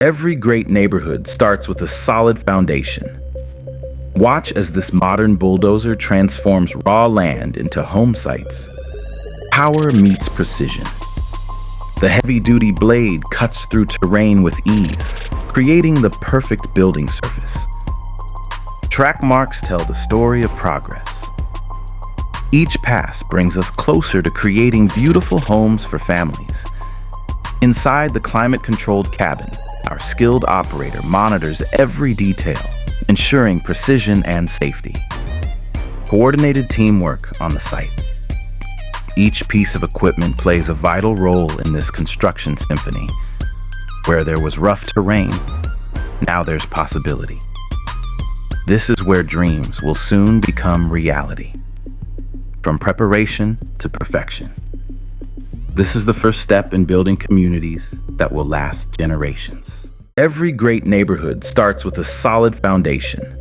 Every great neighborhood starts with a solid foundation. Watch as this modern bulldozer transforms raw land into home sites. Power meets precision. The heavy-duty blade cuts through terrain with ease, creating the perfect building surface. Track marks tell the story of progress. Each pass brings us closer to creating beautiful homes for families. Inside the climate-controlled cabin, our skilled operator monitors every detail, ensuring precision and safety. Coordinated teamwork on the site. Each piece of equipment plays a vital role in this construction symphony. Where there was rough terrain, now there's possibility. This is where dreams will soon become reality. From preparation to perfection. This is the first step in building communities that will last generations. Every great neighborhood starts with a solid foundation.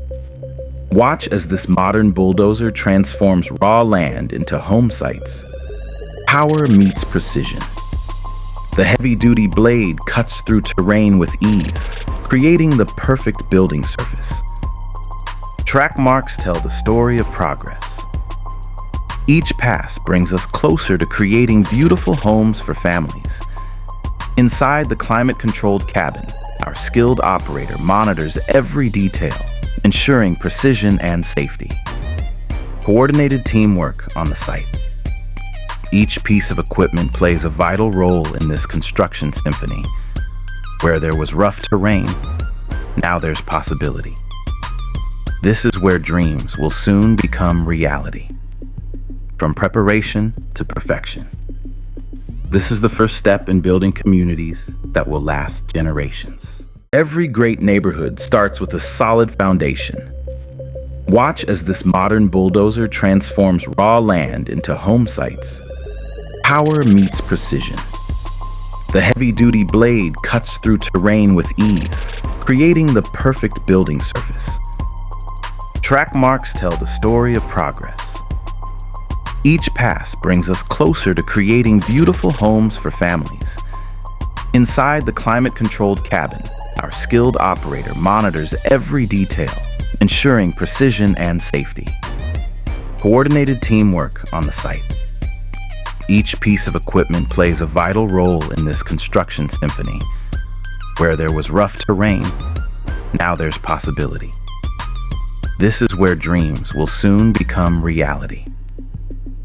Watch as this modern bulldozer transforms raw land into home sites. Power meets precision. The heavy-duty blade cuts through terrain with ease, creating the perfect building surface. Track marks tell the story of progress. Each pass brings us closer to creating beautiful homes for families. Inside the climate-controlled cabin, our skilled operator monitors every detail, ensuring precision and safety. Coordinated teamwork on the site. Each piece of equipment plays a vital role in this construction symphony. Where there was rough terrain, now there's possibility. This is where dreams will soon become reality. From preparation to perfection. This is the first step in building communities that will last generations. Every great neighborhood starts with a solid foundation. Watch as this modern bulldozer transforms raw land into home sites. Power meets precision. The heavy-duty blade cuts through terrain with ease, creating the perfect building surface. Track marks tell the story of progress. Each pass brings us closer to creating beautiful homes for families. Inside the climate-controlled cabin, our skilled operator monitors every detail, ensuring precision and safety. Coordinated teamwork on the site. Each piece of equipment plays a vital role in this construction symphony. Where there was rough terrain, now there's possibility. This is where dreams will soon become reality.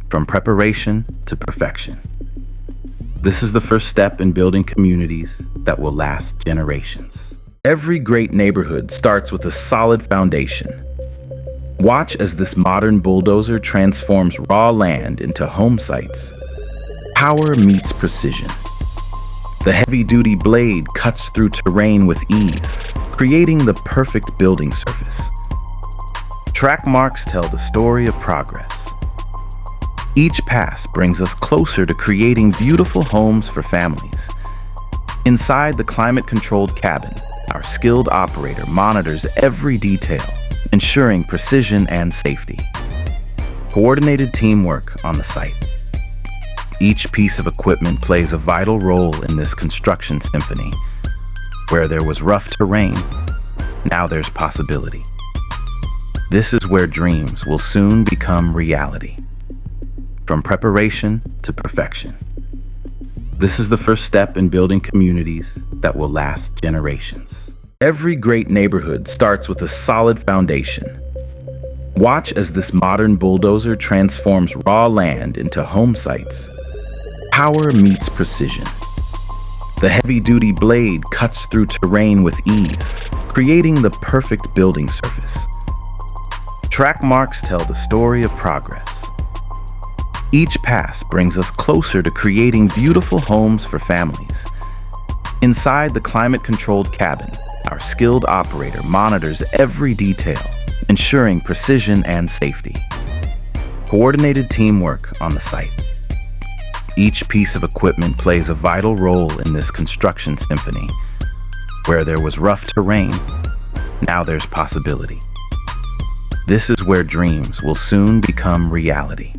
From preparation to perfection. This is the first step in building communities that will last generations. Every great neighborhood starts with a solid foundation. Watch as this modern bulldozer transforms raw land into home sites. Power meets precision. The heavy-duty blade cuts through terrain with ease, creating the perfect building surface. Track marks tell the story of progress. Each pass brings us closer to creating beautiful homes for families. Inside the climate-controlled cabin, our skilled operator monitors every detail, ensuring precision and safety. Coordinated teamwork on the site. Each piece of equipment plays a vital role in this construction symphony. Where there was rough terrain, now there's possibility. This is where dreams will soon become reality. From preparation to perfection. This is the first step in building communities that will last generations. Every great neighborhood starts with a solid foundation. Watch as this modern bulldozer transforms raw land into home sites. Power meets precision. The heavy-duty blade cuts through terrain with ease, creating the perfect building surface. Track marks tell the story of progress. Each pass brings us closer to creating beautiful homes for families. Inside the climate-controlled cabin, our skilled operator monitors every detail, ensuring precision and safety. Coordinated teamwork on the site. Each piece of equipment plays a vital role in this construction symphony. Where there was rough terrain, now there's possibility. This is where dreams will soon become reality.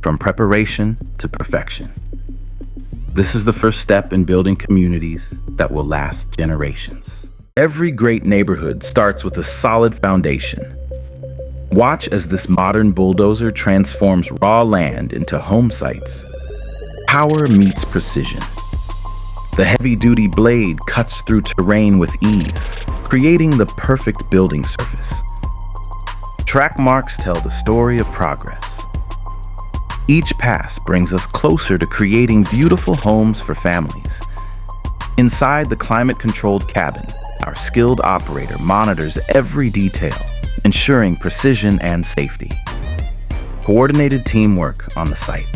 From preparation to perfection. This is the first step in building communities that will last generations. Every great neighborhood starts with a solid foundation. Watch as this modern bulldozer transforms raw land into home sites. Power meets precision. The heavy-duty blade cuts through terrain with ease, creating the perfect building surface. Track marks tell the story of progress. Each pass brings us closer to creating beautiful homes for families. Inside the climate-controlled cabin, our skilled operator monitors every detail, ensuring precision and safety. Coordinated teamwork on the site.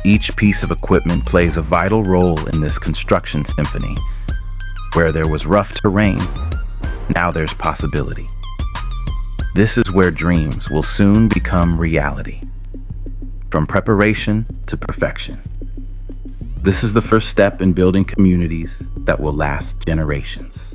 Each piece of equipment plays a vital role in this construction symphony. Where there was rough terrain, now there's possibility. This is where dreams will soon become reality. From preparation to perfection. This is the first step in building communities that will last generations.